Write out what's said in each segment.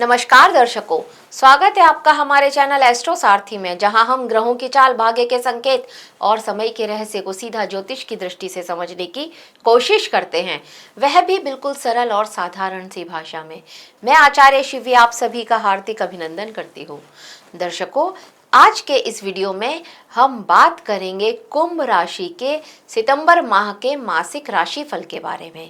नमस्कार दर्शकों, स्वागत है आपका हमारे चैनल एस्ट्रो सारथी में, जहां हम ग्रहों की चाल, भाग्य के संकेत और समय के रहस्य को सीधा ज्योतिष की दृष्टि से समझने की कोशिश करते हैं, वह भी बिल्कुल सरल और साधारण सी भाषा में। मैं आचार्य शिवी आप सभी का हार्दिक अभिनंदन करती हूँ। दर्शकों, आज के इस वीडियो में हम बात करेंगे कुंभ राशि के सितंबर माह के मासिक राशिफल के बारे में,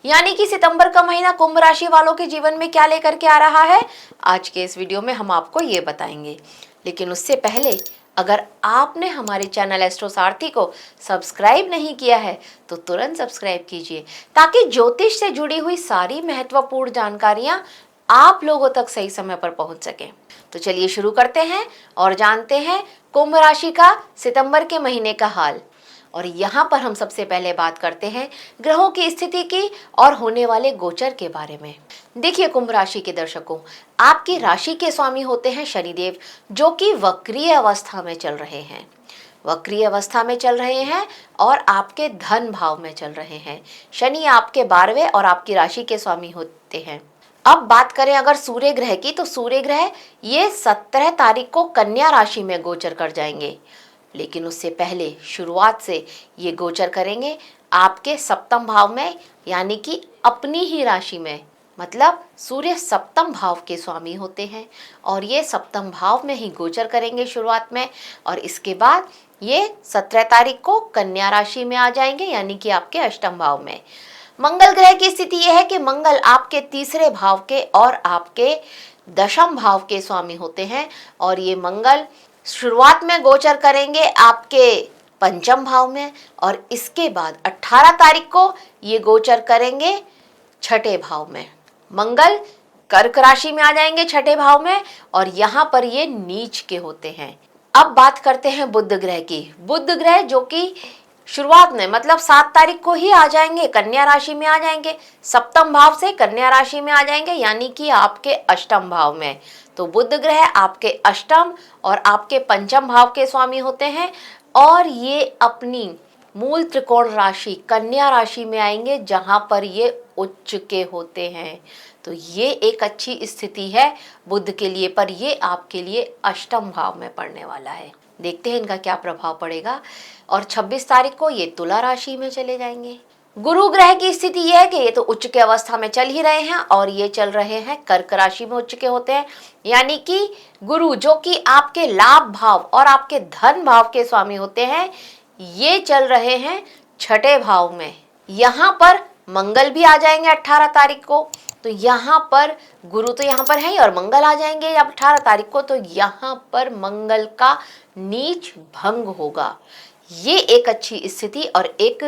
यानी कि सितंबर का महीना कुंभ राशि वालों के जीवन में क्या लेकर के आ रहा है। आज के इस वीडियो में हम आपको ये बताएंगे, लेकिन उससे पहले अगर आपने हमारे चैनल एस्ट्रो सारथी को सब्सक्राइब नहीं किया है तो तुरंत सब्सक्राइब कीजिए, ताकि ज्योतिष से जुड़ी हुई सारी महत्वपूर्ण जानकारियां आप लोगों तक सही समय पर पहुंच सके। तो चलिए शुरू करते हैं और जानते हैं कुंभ राशि का सितंबर के महीने का हाल। और यहाँ पर हम सबसे पहले बात करते हैं ग्रहों की स्थिति की और होने वाले गोचर के बारे में। देखिए कुंभ राशि के दर्शकों, आपकी राशि के स्वामी होते हैं शनिदेव, जो कि वक्रीय अवस्था में चल रहे हैं। वक्रीय अवस्था में चल रहे हैं और आपके धन भाव में चल रहे हैं। शनि आपके 12वें और आपकी राशि के स्वामी होते हैं। अब बात करें अगर सूर्य ग्रह की, तो सूर्य ग्रह ये 17 तारीख को कन्या राशि में गोचर कर जाएंगे, लेकिन उससे पहले शुरुआत से ये गोचर करेंगे आपके सप्तम भाव में, यानी कि अपनी ही राशि में। मतलब सूर्य सप्तम भाव के स्वामी होते हैं और ये सप्तम भाव में ही गोचर करेंगे शुरुआत में, और इसके बाद ये 17 तारीख को कन्या राशि में आ जाएंगे, यानी कि आपके अष्टम भाव में। मंगल ग्रह की स्थिति यह है कि मंगल आपके तीसरे भाव के और आपके दशम भाव के स्वामी होते हैं, और ये मंगल शुरुआत में गोचर करेंगे आपके पंचम भाव में, और इसके बाद 18 तारीख को ये गोचर करेंगे छठे भाव में। मंगल कर्क राशि में आ जाएंगे छठे भाव में, और यहाँ पर ये नीच के होते हैं। अब बात करते हैं बुध ग्रह की। बुध ग्रह जो कि शुरुआत में मतलब 7 तारीख को ही आ जाएंगे, कन्या राशि में आ जाएंगे, सप्तम भाव से कन्या राशि में आ जाएंगे, यानी कि आपके अष्टम भाव में। तो बुध ग्रह आपके अष्टम और आपके पंचम भाव के स्वामी होते हैं, और ये अपनी मूल त्रिकोण राशि कन्या राशि में आएंगे, जहां पर ये उच्च के होते हैं। तो ये एक अच्छी स्थिति है बुध के लिए, पर ये आपके लिए अष्टम भाव में पड़ने वाला है। देखते हैं इनका क्या प्रभाव पड़ेगा। और 26 तारीख को ये तुला राशि में चले जाएंगे। गुरु ग्रह की स्थिति यह है कि ये तो उच्च के अवस्था में चल ही रहे हैं, और ये चल रहे हैं कर्क राशि में उच्च के होते हैं, यानी कि गुरु जो कि आपके लाभ भाव और आपके धन भाव के स्वामी होते हैं, ये चल रहे हैं छठे भाव में। यहाँ पर मंगल भी आ जाएंगे 18 तारीख को, तो यहाँ पर गुरु तो यहाँ पर है ही, और मंगल आ जाएंगे 18 तारीख को, तो यहाँ पर मंगल का नीच भंग होगा। ये एक अच्छी स्थिति और एक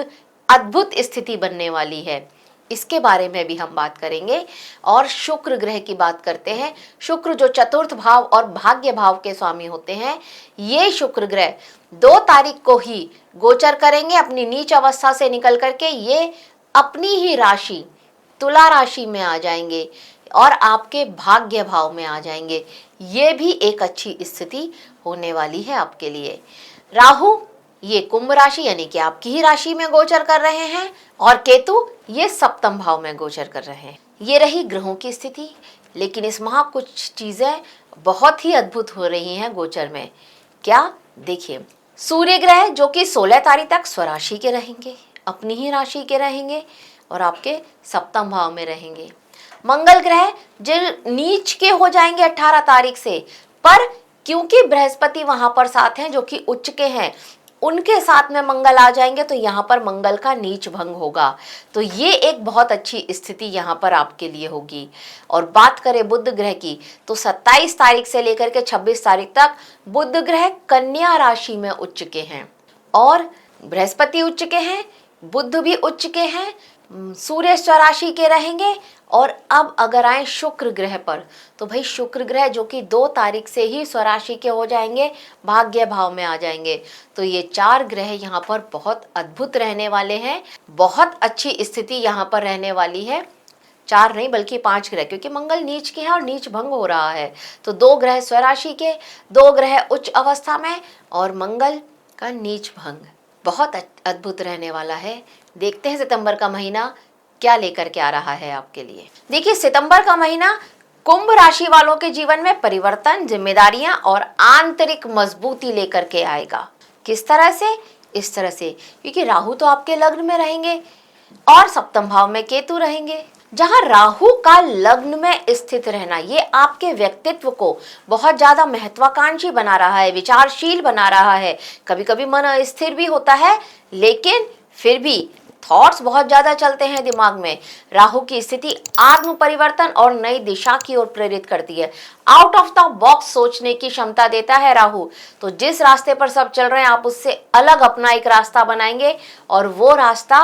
अद्भुत स्थिति बनने वाली है, इसके बारे में भी हम बात करेंगे। और शुक्र ग्रह की बात करते हैं। शुक्र जो चतुर्थ भाव और भाग्य भाव के स्वामी होते हैं, ये शुक्र ग्रह 2 तारीख को ही गोचर करेंगे अपनी नीच अवस्था से निकल करके, ये अपनी ही राशि तुला राशि में आ जाएंगे और आपके भाग्य भाव में आ जाएंगे। ये भी एक अच्छी स्थिति होने वाली है आपके लिए। राहु ये कुंभ राशि यानी कि आपकी ही राशि में गोचर कर रहे हैं, और केतु ये सप्तम भाव में गोचर कर रहे हैं। ये रही ग्रहों की स्थिति, लेकिन इस माह कुछ चीजें बहुत ही अद्भुत हो रही हैं गोचर में। क्या? देखिए, सूर्य ग्रह जो कि 16 तारीख तक स्वराशि के रहेंगे, अपनी ही राशि के रहेंगे और आपके सप्तम भाव में रहेंगे। मंगल ग्रह जो नीच के हो जाएंगे 18 तारीख से, पर क्योंकि बृहस्पति वहां पर साथ हैं जो कि उच्च के हैं, उनके साथ में मंगल आ जाएंगे, तो यहाँ पर मंगल का नीच भंग होगा। तो ये एक बहुत अच्छी स्थिति यहाँ पर आपके लिए होगी। और बात करें बुध ग्रह की, तो 27 तारीख से लेकर के 26 तारीख तक बुध ग्रह कन्या राशि में उच्च के हैं, और बृहस्पति उच्च के हैं, बुध भी उच्च के हैं, सूर्य स्वराशि के रहेंगे। और अब अगर आए शुक्र ग्रह पर, तो भाई शुक्र ग्रह जो कि 2 तारीख से ही स्वराशि के हो जाएंगे, भाग्य भाव में आ जाएंगे। तो ये 4 ग्रह यहाँ पर बहुत अद्भुत रहने वाले हैं, बहुत अच्छी स्थिति यहाँ पर रहने वाली है। 4 नहीं बल्कि 5 ग्रह, क्योंकि मंगल नीच के हैं और नीच भंग हो रहा है। तो 2 ग्रह स्वराशि के, 2 ग्रह उच्च अवस्था में, और मंगल का नीच भंग बहुत अद्भुत रहने वाला है। देखते हैं सितंबर का महीना क्या लेकर के आ रहा है आपके लिए। देखिए, सितंबर का महीना कुंभ राशि वालों के जीवन में परिवर्तन, जिम्मेदारियां और आंतरिक मजबूती लेकर के आएगा। किस तरह से? इस तरह से, क्योंकि राहु तो आपके लग्न में रहेंगे और सप्तम भाव में केतु रहेंगे। जहां राहु का लग्न में स्थित रहना ये आपके व्यक्तित्व को बहुत ज्यादा महत्वाकांक्षी बना रहा है, विचारशील बना रहा है। कभी कभी मन अस्थिर भी होता है, लेकिन फिर भी थॉट्स बहुत ज्यादा चलते हैं दिमाग में। राहु की स्थिति आत्म परिवर्तन और नई दिशा की ओर प्रेरित करती है। आउट ऑफ द बॉक्स सोचने की क्षमता देता है राहु। तो जिस रास्ते पर सब चल रहे हैं, आप उससे अलग अपना एक रास्ता बनाएंगे और वो रास्ता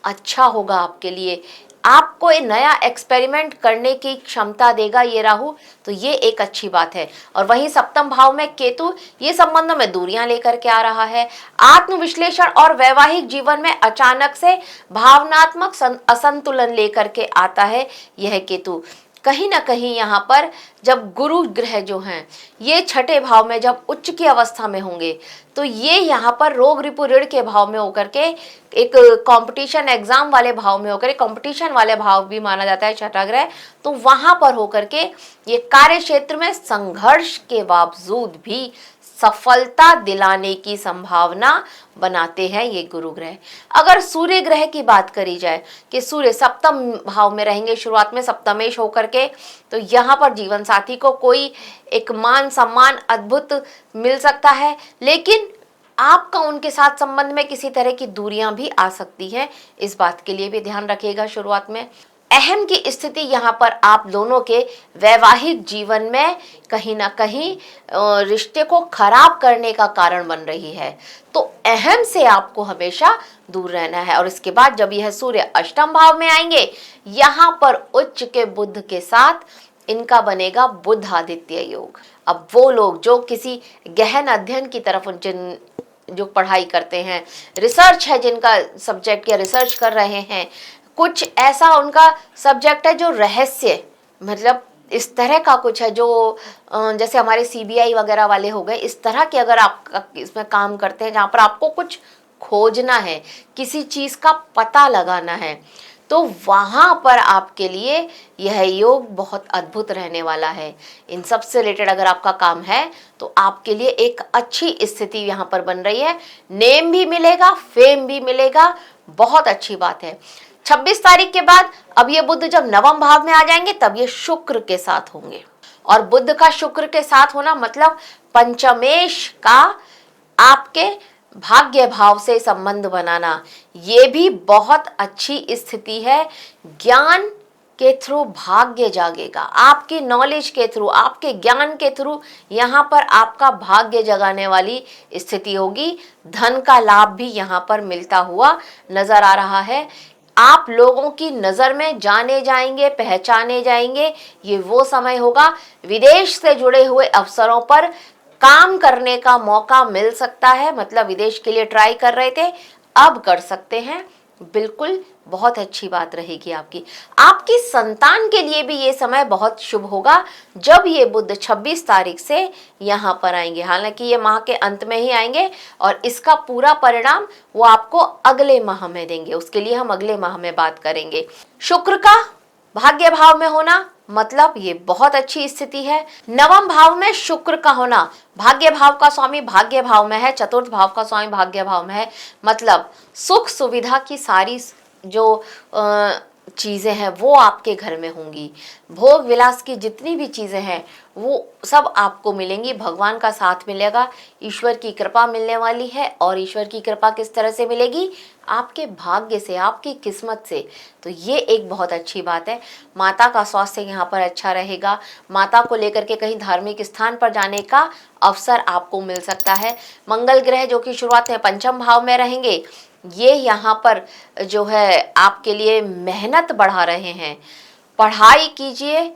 अच्छा होगा आपके लिए। आपको एक नया एक्सपेरिमेंट करने की क्षमता देगा ये राहु, तो ये एक अच्छी बात है। और वहीं सप्तम भाव में केतु ये संबंधों में दूरियां लेकर के आ रहा है। आत्मविश्लेषण और वैवाहिक जीवन में अचानक से भावनात्मक असंतुलन लेकर के आता है यह केतु। कहीं ना कहीं यहाँ पर जब गुरु ग्रह जो हैं ये छठे भाव में जब उच्च की अवस्था में होंगे, तो ये यहाँ पर रोग रिपु ऋण के भाव में होकर के एक कंपटीशन एग्जाम वाले भाव में होकर, कंपटीशन वाले भाव भी माना जाता है छठा ग्रह। तो वहां पर होकर के ये कार्य क्षेत्र में संघर्ष के बावजूद भी सफलता दिलाने की संभावना बनाते हैं ये गुरु ग्रह। अगर सूर्य ग्रह की बात करी जाए कि सूर्य सप्तम भाव में रहेंगे शुरुआत में सप्तमेश होकर के, तो यहाँ पर जीवन साथी को कोई एक मान सम्मान अद्भुत मिल सकता है, लेकिन आपका उनके साथ संबंध में किसी तरह की दूरियां भी आ सकती हैं। इस बात के लिए भी ध्यान रखिएगा। शुरुआत में अहम की स्थिति यहाँ पर आप दोनों के वैवाहिक जीवन में कहीं ना कहीं रिश्ते को खराब करने का कारण बन रही है। तो अहम से आपको हमेशा दूर रहना है। और इसके बाद जब यह सूर्य अष्टम भाव में आएंगे, यहाँ पर उच्च के बुध के साथ इनका बनेगा बुध आदित्य योग। अब वो लोग जो किसी गहन अध्ययन की तरफ जो पढ़ाई करते हैं, रिसर्च है जिनका सब्जेक्ट या रिसर्च कर रहे हैं, कुछ ऐसा उनका सब्जेक्ट है जो रहस्य, मतलब इस तरह का कुछ है जो जैसे हमारे सीबीआई वगैरह वाले हो गए, इस तरह के अगर आप इसमें काम करते हैं जहाँ पर आपको कुछ खोजना है, किसी चीज़ का पता लगाना है, तो वहाँ पर आपके लिए यह योग बहुत अद्भुत रहने वाला है। इन सब से रिलेटेड अगर आपका काम है तो आपके लिए एक अच्छी स्थिति यहाँ पर बन रही है। नेम भी मिलेगा, फेम भी मिलेगा, बहुत अच्छी बात है। 26 तारीख के बाद अब ये बुध जब नवम भाव में आ जाएंगे तब ये शुक्र के साथ होंगे। और बुध का शुक्र के साथ होना मतलब पंचमेश का आपके भाग्य भाव से संबंध बनाना, ये भी बहुत अच्छी स्थिति है। ज्ञान के थ्रू भाग्य जागेगा, आपकी नॉलेज के थ्रू, आपके ज्ञान के थ्रू यहाँ पर आपका भाग्य जगाने वाली स्थिति होगी। धन का लाभ भी यहाँ पर मिलता हुआ नजर आ रहा है। आप लोगों की नज़र में जाने जाएंगे, पहचाने जाएंगे। ये वो समय होगा, विदेश से जुड़े हुए अवसरों पर काम करने का मौका मिल सकता है। मतलब विदेश के लिए ट्राई कर रहे थे, अब कर सकते हैं। बिल्कुल बहुत अच्छी बात रहेगी आपकी। आपकी संतान के लिए भी ये समय बहुत शुभ होगा जब ये बुध 26 तारीख से यहाँ पर आएंगे। हालांकि ये माह के अंत में ही आएंगे और इसका पूरा परिणाम वो आपको अगले माह में देंगे, उसके लिए हम अगले माह में बात करेंगे। शुक्र का भाग्य भाव में होना मतलब ये बहुत अच्छी स्थिति है। नवम भाव में शुक्र का होना, भाग्य भाव का स्वामी भाग्य भाव में है, चतुर्थ भाव का स्वामी भाग्य भाव में है, मतलब सुख सुविधा की सारी जो चीज़ें हैं वो आपके घर में होंगी। भोग विलास की जितनी भी चीज़ें हैं वो सब आपको मिलेंगी। भगवान का साथ मिलेगा, ईश्वर की कृपा मिलने वाली है। और ईश्वर की कृपा किस तरह से मिलेगी? आपके भाग्य से, आपकी किस्मत से। तो ये एक बहुत अच्छी बात है। माता का स्वास्थ्य यहाँ पर अच्छा रहेगा। माता को लेकर के कहीं धार्मिक स्थान पर जाने का अवसर आपको मिल सकता है। मंगल ग्रह जो कि शुरुआत में पंचम भाव में रहेंगे, ये यहाँ पर जो है आपके लिए मेहनत बढ़ा रहे हैं। पढ़ाई कीजिए,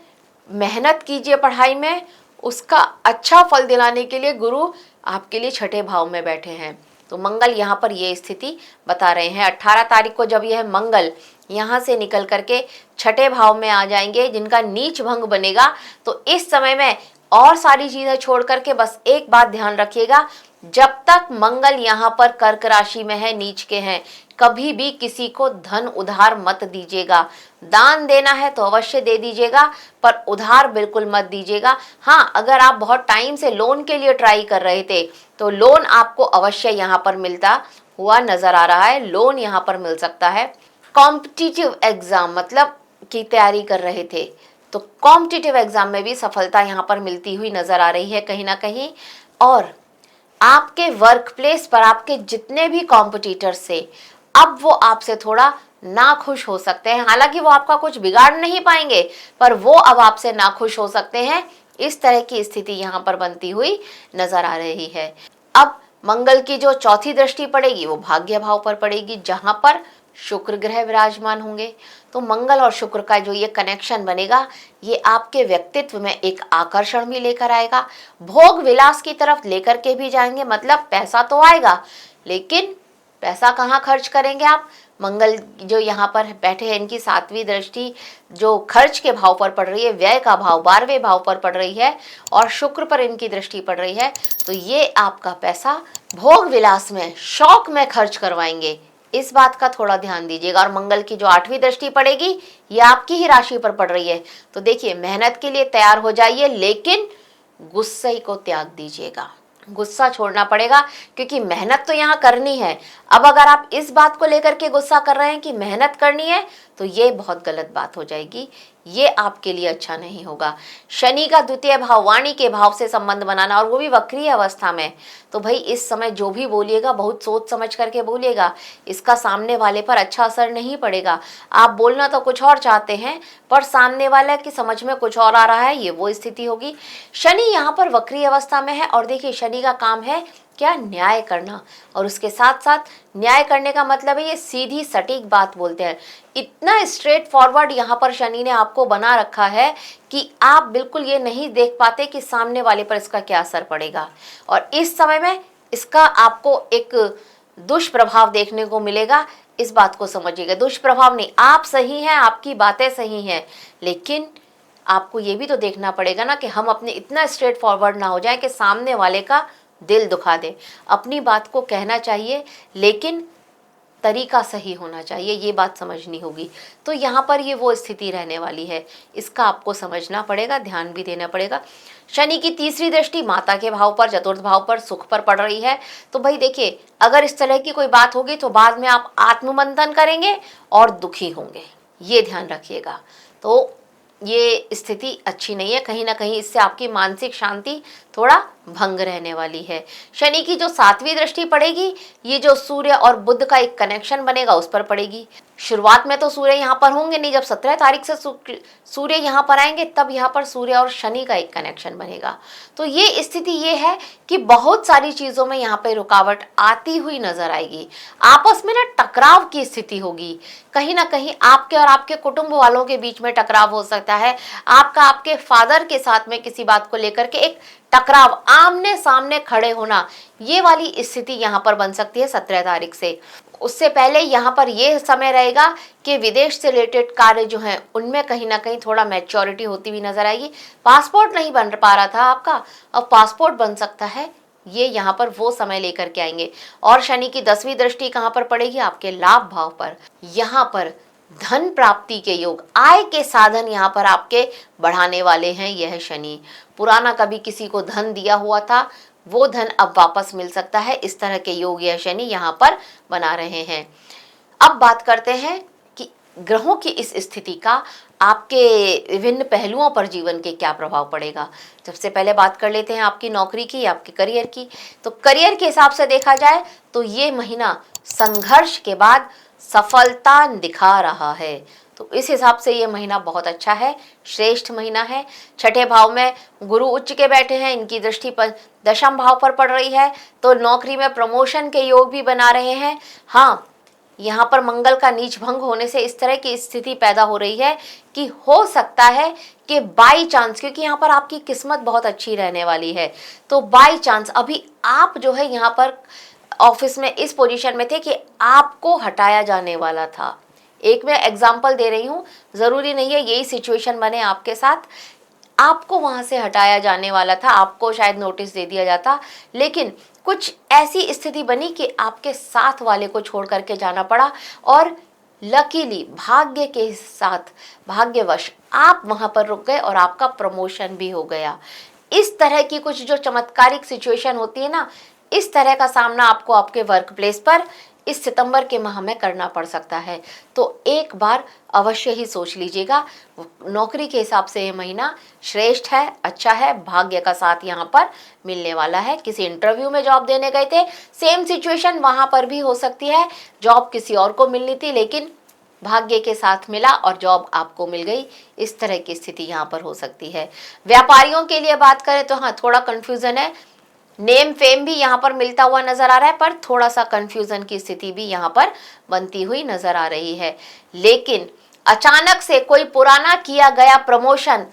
मेहनत कीजिए पढ़ाई में, उसका अच्छा फल दिलाने के लिए गुरु आपके लिए छठे भाव में बैठे हैं। तो मंगल यहाँ पर ये स्थिति बता रहे हैं। 18 तारीख को जब यह मंगल यहाँ से निकल करके छठे भाव में आ जाएंगे, जिनका नीच भंग बनेगा, तो इस समय में और सारी चीजें छोड़ करके बस एक बात ध्यान रखिएगा, जब तक मंगल यहाँ पर कर्क राशि में है, नीच के हैं, कभी भी किसी को धन उधार मत दीजिएगा। दान देना है तो अवश्य दे दीजिएगा, पर उधार बिल्कुल मत दीजिएगा। हाँ, अगर आप बहुत टाइम से लोन के लिए ट्राई कर रहे थे तो लोन आपको अवश्य यहाँ पर मिलता हुआ नजर आ रहा है, लोन यहाँ पर मिल सकता है। कॉम्पिटिटिव एग्जाम मतलब की तैयारी कर रहे थे तो कॉम्पिटिटिव एग्जाम में भी सफलता यहाँ पर मिलती हुई नजर आ रही है कहीं ना कहीं। और आपके वर्क प्लेस पर आपके जितने भी कॉम्पिटिटर्स थे, अब वो आपसे थोड़ा नाखुश हो सकते हैं। हालांकि वो आपका कुछ बिगाड़ नहीं पाएंगे, पर वो अब आपसे नाखुश हो सकते हैं। इस तरह की स्थिति यहाँ पर बनती हुई नजर आ रही है। अब मंगल की जो चौथी दृष्टि पड़ेगी वो भाग्य भाव पर पड़ेगी, जहां पर शुक्र ग्रह विराजमान होंगे। तो मंगल और शुक्र का जो ये कनेक्शन बनेगा, ये आपके व्यक्तित्व में एक आकर्षण भी लेकर आएगा, भोग विलास की तरफ लेकर के भी जाएंगे। मतलब पैसा तो आएगा, लेकिन पैसा कहाँ खर्च करेंगे आप? मंगल जो यहाँ पर बैठे हैं, इनकी सातवीं दृष्टि जो खर्च के भाव पर पड़ रही है, व्यय का भाव 12वें भाव पर पड़ रही है, और शुक्र पर इनकी दृष्टि पड़ रही है, तो ये आपका पैसा भोग विलास में, शौक में खर्च करवाएंगे। इस बात का थोड़ा ध्यान दीजिएगा। और मंगल की जो 8वीं दृष्टि पड़ेगी, ये आपकी ही राशि पर पड़ रही है, तो देखिए मेहनत के लिए तैयार हो जाइए, लेकिन गुस्से को त्याग दीजिएगा। गुस्सा छोड़ना पड़ेगा, क्योंकि मेहनत तो यहाँ करनी है। अब अगर आप इस बात को लेकर के गुस्सा कर रहे हैं कि मेहनत करनी है, तो ये बहुत गलत बात हो जाएगी, ये आपके लिए अच्छा नहीं होगा। शनि का द्वितीय भाव, वाणी के भाव से संबंध बनाना, और वो भी वक्रीय अवस्था में, तो भाई इस समय जो भी बोलिएगा बहुत सोच समझ करके बोलिएगा, इसका सामने वाले पर अच्छा असर नहीं पड़ेगा। आप बोलना तो कुछ और चाहते हैं, पर सामने वाले की समझ में कुछ और आ रहा है, ये वो स्थिति होगी। शनि यहाँ पर वक्रीय अवस्था में है, और देखिए शनि का काम है क्या? न्याय करना। और उसके साथ साथ न्याय करने का मतलब है ये सीधी सटीक बात बोलते हैं। इतना स्ट्रेट फॉरवर्ड यहाँ पर शनि ने आपको बना रखा है कि आप बिल्कुल ये नहीं देख पाते कि सामने वाले पर इसका क्या असर पड़ेगा। और इस समय में इसका आपको एक दुष्प्रभाव देखने को मिलेगा। इस बात को समझिएगा, दुष्प्रभाव नहीं, आप सही हैं, आपकी बातें सही हैं, लेकिन आपको ये भी तो देखना पड़ेगा ना कि हम अपने इतना स्ट्रेट फॉरवर्ड ना हो जाए कि सामने वाले का दिल दुखा दे। अपनी बात को कहना चाहिए, लेकिन तरीका सही होना चाहिए, ये बात समझनी होगी। तो यहाँ पर ये वो स्थिति रहने वाली है, इसका आपको समझना पड़ेगा, ध्यान भी देना पड़ेगा। शनि की तीसरी दृष्टि माता के भाव पर, चतुर्थ भाव पर, सुख पर पड़ रही है। तो भाई देखिए, अगर इस तरह की कोई बात होगी तो बाद में आप आत्ममंथन करेंगे और दुखी होंगे, ये ध्यान रखिएगा। तो ये स्थिति अच्छी नहीं है, कहीं ना कहीं इससे आपकी मानसिक शांति थोड़ा भंग रहने वाली है। शनि की जो 7वीं दृष्टि पड़ेगी, ये जो सूर्य और बुध का एक कनेक्शन बनेगा उस पर पड़ेगी। शुरुआत में तो सूर्य यहाँ पर होंगे नहीं, जब 17 तारीख से सूर्य यहाँ पर आएंगे तब यहाँ पर सूर्य और शनि का एक कनेक्शन बनेगा। तो ये स्थिति ये है कि बहुत सारी चीजों में यहाँ पे रुकावट आती हुई नजर आएगी। आपस में ना टकराव की स्थिति होगी, कहीं ना कहीं आपके और आपके कुटुंब वालों के बीच में टकराव हो सकता है। आपका आपके फादर के साथ में किसी बात को लेकर के एक टकराव, आमने सामने खड़े होना, ये वाली स्थिति यहाँ पर बन सकती है 17 तारीख से। उससे पहले यहाँ पर यह समय रहेगा कि विदेश से रिलेटेड कार्य जो हैं उनमें कहीं ना कहीं थोड़ा मैच्योरिटी होती हुई नजर आएगी। पासपोर्ट नहीं बन पा रहा था आपका, अब पासपोर्ट बन सकता है, ये यहाँ पर वो समय लेकर के आएंगे। और शनि की 10वीं दृष्टि कहाँ पर पड़ेगी? आपके लाभ भाव पर। यहाँ पर धन प्राप्ति के योग, आय के साधन यहाँ पर आपके बढ़ाने वाले हैं यह शनि। पुराना कभी किसी को धन दिया हुआ था, वो धन अब वापस मिल सकता है, इस तरह के योग यह शनि यहाँ पर बना रहे हैं। अब बात करते हैं कि ग्रहों की इस स्थिति का आपके विभिन्न पहलुओं पर जीवन के क्या प्रभाव पड़ेगा। सबसे पहले बात कर लेते हैं आपकी नौकरी की, आपके करियर की। तो करियर के हिसाब से देखा जाए तो ये महीना संघर्ष के बाद सफलता दिखा रहा है, तो इस हिसाब से ये महीना बहुत अच्छा है, श्रेष्ठ महीना है। 6ठे भाव में गुरु उच्च के बैठे हैं, इनकी दृष्टि पर 10म भाव पर पड़ रही है, तो नौकरी में प्रमोशन के योग भी बना रहे हैं। हाँ, यहाँ पर मंगल का नीच भंग होने से इस तरह की स्थिति पैदा हो रही है कि हो सकता है कि बाई चांस, क्योंकि यहाँ पर आपकी किस्मत बहुत अच्छी रहने वाली है, तो बाई चांस अभी आप जो है यहाँ पर ऑफिस में इस पोजीशन में थे कि आपको हटाया जाने वाला था। एक मैं एग्जाम्पल दे रही हूँ, जरूरी नहीं है यही सिचुएशन बने आपके साथ। आपको वहां से हटाया जाने वाला था, आपको शायद नोटिस दे दिया जाता, लेकिन कुछ ऐसी स्थिति बनी कि आपके साथ वाले को छोड़ करके जाना पड़ा और लकीली भाग्य के साथ, भाग्यवश आप वहां पर रुक गए और आपका प्रमोशन भी हो गया। इस तरह की कुछ जो चमत्कारिक सिचुएशन होती है ना, इस तरह का सामना आपको आपके वर्क प्लेस पर इस सितंबर के माह में करना पड़ सकता है। तो एक बार अवश्य ही सोच लीजिएगा। नौकरी के हिसाब से ये महीना श्रेष्ठ है, अच्छा है, भाग्य का साथ यहाँ पर मिलने वाला है। किसी इंटरव्यू में जॉब देने गए थे, सेम सिचुएशन वहां पर भी हो सकती है। जॉब किसी और को मिलनी थी लेकिन भाग्य के साथ मिला और जॉब आपको मिल गई। इस तरह की स्थिति यहाँ पर हो सकती है। व्यापारियों के लिए बात करें तो हाँ, थोड़ा कंफ्यूजन है। नेम फेम भी यहाँ पर मिलता हुआ नजर आ रहा है, पर थोड़ा सा कंफ्यूजन की स्थिति भी यहाँ पर बनती हुई नजर आ रही है। लेकिन अचानक से कोई पुराना किया गया प्रमोशन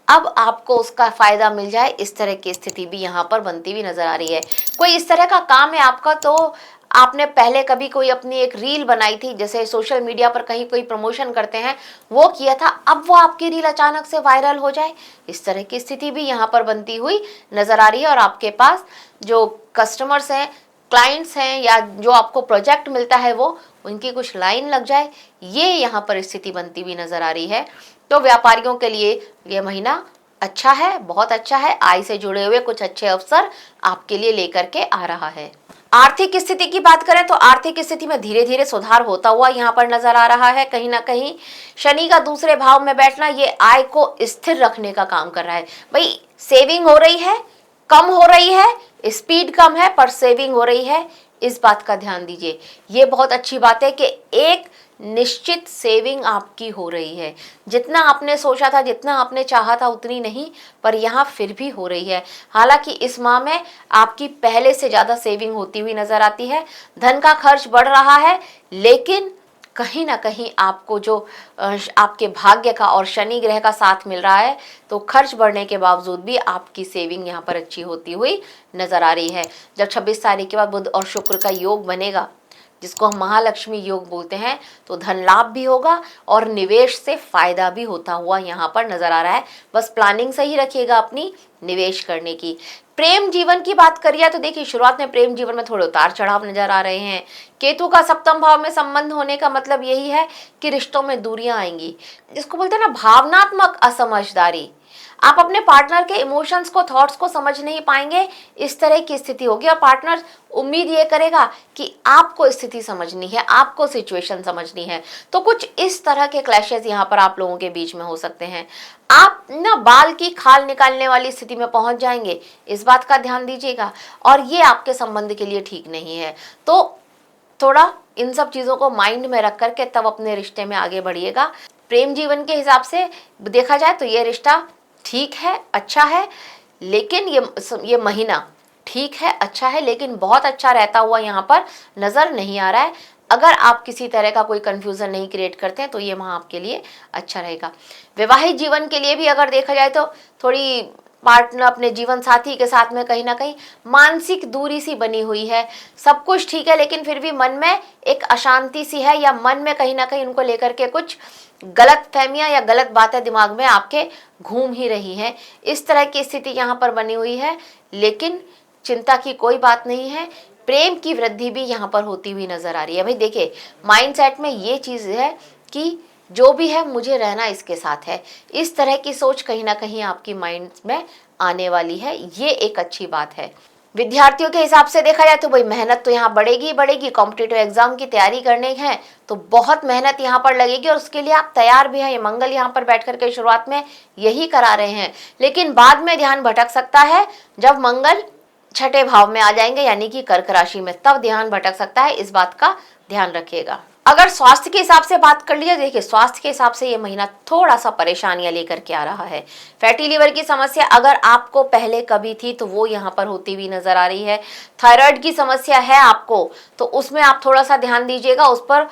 अब आपको उसका फायदा मिल जाए, इस तरह की स्थिति भी यहाँ पर बनती हुई नजर आ रही है। कोई इस तरह का काम है आपका, तो आपने पहले कभी कोई अपनी एक रील बनाई थी, जैसे सोशल मीडिया पर कहीं कोई प्रमोशन करते हैं वो किया था, अब वो आपकी रील अचानक से वायरल हो जाए, इस तरह की स्थिति भी यहाँ पर बनती हुई नजर आ रही है। और आपके पास जो कस्टमर्स हैं, क्लाइंट्स हैं, या जो आपको प्रोजेक्ट मिलता है वो उनकी कुछ लाइन लग जाए, ये यहाँ पर स्थिति बनती हुई नजर आ रही है। तो व्यापारियों के लिए ये महीना अच्छा है, बहुत अच्छा है। आय से जुड़े हुए कुछ अच्छे अवसर आपके लिए लेकर के आ रहा है। आर्थिक स्थिति की बात करें तो आर्थिक स्थिति में धीरे धीरे सुधार होता हुआ यहाँ पर नजर आ रहा है। कहीं ना कहीं शनि का दूसरे भाव में बैठना ये आय को स्थिर रखने का काम कर रहा है। भाई सेविंग हो रही है, कम हो रही है, स्पीड कम है पर सेविंग हो रही है, इस बात का ध्यान दीजिए। ये बहुत अच्छी बात है कि एक निश्चित सेविंग आपकी हो रही है। जितना आपने सोचा था, जितना आपने चाहा था उतनी नहीं, पर यहाँ फिर भी हो रही है। हालांकि इस माह में आपकी पहले से ज़्यादा सेविंग होती हुई नजर आती है। धन का खर्च बढ़ रहा है, लेकिन कहीं ना कहीं आपको जो आपके भाग्य का और शनि ग्रह का साथ मिल रहा है, तो खर्च बढ़ने के बावजूद भी आपकी सेविंग यहाँ पर अच्छी होती हुई नजर आ रही है। जब 26 तारीख के बाद बुध और शुक्र का योग बनेगा, जिसको हम महालक्ष्मी योग बोलते हैं, तो धन लाभ भी होगा और निवेश से फायदा भी होता हुआ यहाँ पर नजर आ रहा है। बस प्लानिंग सही रखिएगा अपनी निवेश करने की। प्रेम जीवन की बात करिए तो देखिए, शुरुआत में प्रेम जीवन में थोड़े उतार चढ़ाव नजर आ रहे हैं। केतु का सप्तम भाव में संबंध होने का मतलब यही है कि रिश्तों में दूरियां आएंगी, जिसको बोलते हैं ना भावनात्मक असमझदारी। आप अपने पार्टनर के इमोशंस को, थॉट्स को समझ नहीं पाएंगे, इस तरह की स्थिति होगी। और पार्टनर उम्मीद ये करेगा कि आपको स्थिति समझनी है, आपको सिचुएशन समझनी है। तो कुछ इस तरह के क्लैशेस यहाँ पर आप लोगों के बीच में हो सकते हैं। आप ना बाल की खाल निकालने वाली स्थिति में पहुंच जाएंगे, इस बात का ध्यान दीजिएगा। और ये आपके संबंध के लिए ठीक नहीं है। तो थोड़ा इन सब चीज़ों को माइंड में रख करके तब अपने रिश्ते में आगे बढ़िएगा। प्रेम जीवन के हिसाब से देखा जाए तो ये रिश्ता ठीक है, अच्छा है, लेकिन ये महीना ठीक है, अच्छा है, लेकिन बहुत अच्छा रहता हुआ यहाँ पर नज़र नहीं आ रहा है। अगर आप किसी तरह का कोई कंफ्यूजन नहीं क्रिएट करते हैं तो ये माह आपके लिए अच्छा रहेगा। वैवाहिक जीवन के लिए भी अगर देखा जाए तो थोड़ी पार्टनर, अपने जीवन साथी के साथ में कहीं ना कहीं मानसिक दूरी सी बनी हुई है। सब कुछ ठीक है, लेकिन फिर भी मन में एक अशांति सी है, या मन में कहीं ना कहीं उनको लेकर के कुछ गलत फहमियां या गलत बातें दिमाग में आपके घूम ही रही हैं। इस तरह की स्थिति यहाँ पर बनी हुई है, लेकिन चिंता की कोई बात नहीं है। प्रेम की वृद्धि भी यहाँ पर होती हुई नजर आ रही है। भाई देखिए, माइंडसेट में ये चीज़ है कि जो भी है मुझे रहना इसके साथ है, इस तरह की सोच कहीं ना कहीं आपकी माइंड में आने वाली है। ये एक अच्छी बात है। विद्यार्थियों के हिसाब से देखा जाए तो भाई मेहनत तो यहाँ बढ़ेगी बढ़ेगी। कॉम्पिटिटिव एग्जाम की तैयारी करने हैं तो बहुत मेहनत यहाँ पर लगेगी, और उसके लिए आप तैयार भी हैं। ये मंगल यहाँ पर बैठ करके शुरुआत में यही करा रहे हैं, लेकिन बाद में ध्यान भटक सकता है जब मंगल छठे भाव में आ जाएंगे, यानी कि कर्क राशि में, तब ध्यान भटक सकता है। इस बात का ध्यान रखिएगा। अगर स्वास्थ्य के हिसाब से बात कर लीजिए, देखिए स्वास्थ्य के हिसाब से ये महीना थोड़ा सा परेशानियां लेकर के आ रहा है। फैटी लिवर की समस्या अगर आपको पहले कभी थी तो वो यहाँ पर होती हुई नजर आ रही है। थायराइड की समस्या है आपको तो उसमें आप थोड़ा सा ध्यान दीजिएगा, उस पर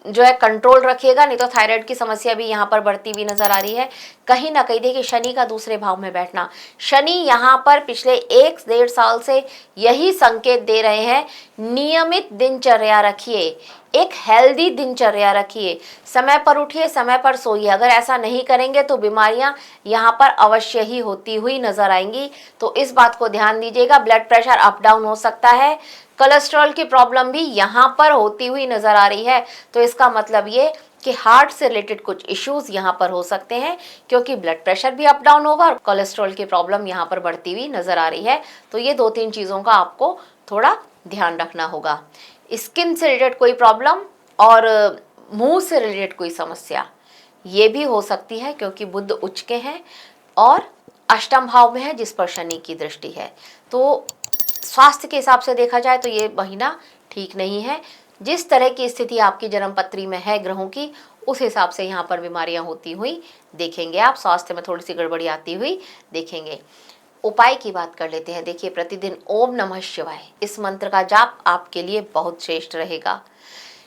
जो है कंट्रोल रखिएगा, नहीं तो थायराइड की समस्या भी यहाँ पर बढ़ती हुई नजर आ रही है। कहीं ना कहीं देखिए, शनि का दूसरे भाव में बैठना, शनि यहाँ पर पिछले 1-1.5 साल से यही संकेत दे रहे हैं, नियमित दिनचर्या रखिए। एक हेल्दी दिनचर्या रखिए, समय पर उठिए, समय पर सोइए। अगर ऐसा नहीं करेंगे तो बीमारियां यहाँ पर अवश्य ही होती हुई नजर आएंगी, तो इस बात को ध्यान दीजिएगा। ब्लड प्रेशर अप डाउन हो सकता है, कोलेस्ट्रॉल की प्रॉब्लम भी यहाँ पर होती हुई नजर आ रही है, तो इसका मतलब ये कि हार्ट से रिलेटेड कुछ इश्यूज यहाँ पर हो सकते हैं, क्योंकि ब्लड प्रेशर भी अप डाउन होगा और कोलेस्ट्रॉल की प्रॉब्लम यहाँ पर बढ़ती हुई नजर आ रही है। तो ये 2-3 चीज़ों का आपको थोड़ा ध्यान रखना होगा। स्किन से रिलेटेड कोई प्रॉब्लम और मुंह से रिलेटेड कोई समस्या ये भी हो सकती है, क्योंकि बुध उच्च के हैं और अष्टम भाव में है जिस पर शनि की दृष्टि है। तो स्वास्थ्य के हिसाब से देखा जाए तो ये महीना ठीक नहीं है। जिस तरह की स्थिति आपकी जन्म पत्री में है ग्रहों की, उस हिसाब से यहाँ पर बीमारियां होती हुई देखेंगे आप, स्वास्थ्य में थोड़ी सी गड़बड़ी आती हुई देखेंगे। उपाय की बात कर लेते हैं। देखिए, प्रतिदिन ओम नमः शिवाय इस मंत्र का जाप आपके लिए बहुत श्रेष्ठ रहेगा।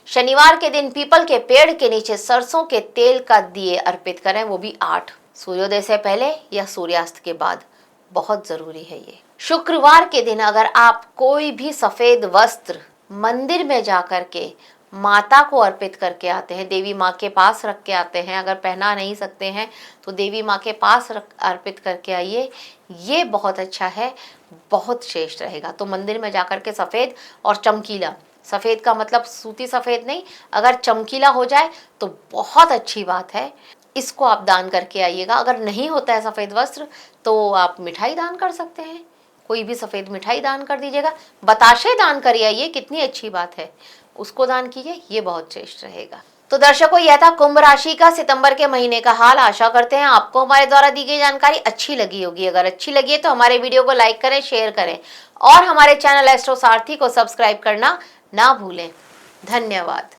शनिवार के दिन पीपल के पेड़ के नीचे सरसों के तेल का दिए अर्पित करें, वो भी 8, सूर्योदय से पहले या सूर्यास्त के बाद, बहुत जरूरी है ये। शुक्रवार के दिन अगर आप कोई भी सफेद वस्त्र मंदिर में जाकर के माता को अर्पित करके आते हैं, देवी माँ के पास रख के आते हैं, अगर पहना नहीं सकते हैं तो देवी माँ के पास अर्पित करके आइए, ये बहुत अच्छा है, बहुत श्रेष्ठ रहेगा। तो मंदिर में जाकर के सफ़ेद और चमकीला, सफ़ेद का मतलब सूती सफ़ेद नहीं, अगर चमकीला हो जाए तो बहुत अच्छी बात है, इसको आप दान करके आइएगा। अगर नहीं होता है सफ़ेद वस्त्र तो आप मिठाई दान कर सकते हैं, कोई भी सफ़ेद मिठाई दान कर दीजिएगा। बताशे दान करिए, ये कितनी अच्छी बात है, उसको दान कीजिए, ये बहुत श्रेष्ठ रहेगा। तो दर्शकों, यह था कुंभ राशि का सितंबर के महीने का हाल। आशा करते हैं आपको हमारे द्वारा दी गई जानकारी अच्छी लगी होगी। अगर अच्छी लगी है तो हमारे वीडियो को लाइक करें, शेयर करें और हमारे चैनल एस्ट्रो सारथी को सब्सक्राइब करना ना भूलें। धन्यवाद।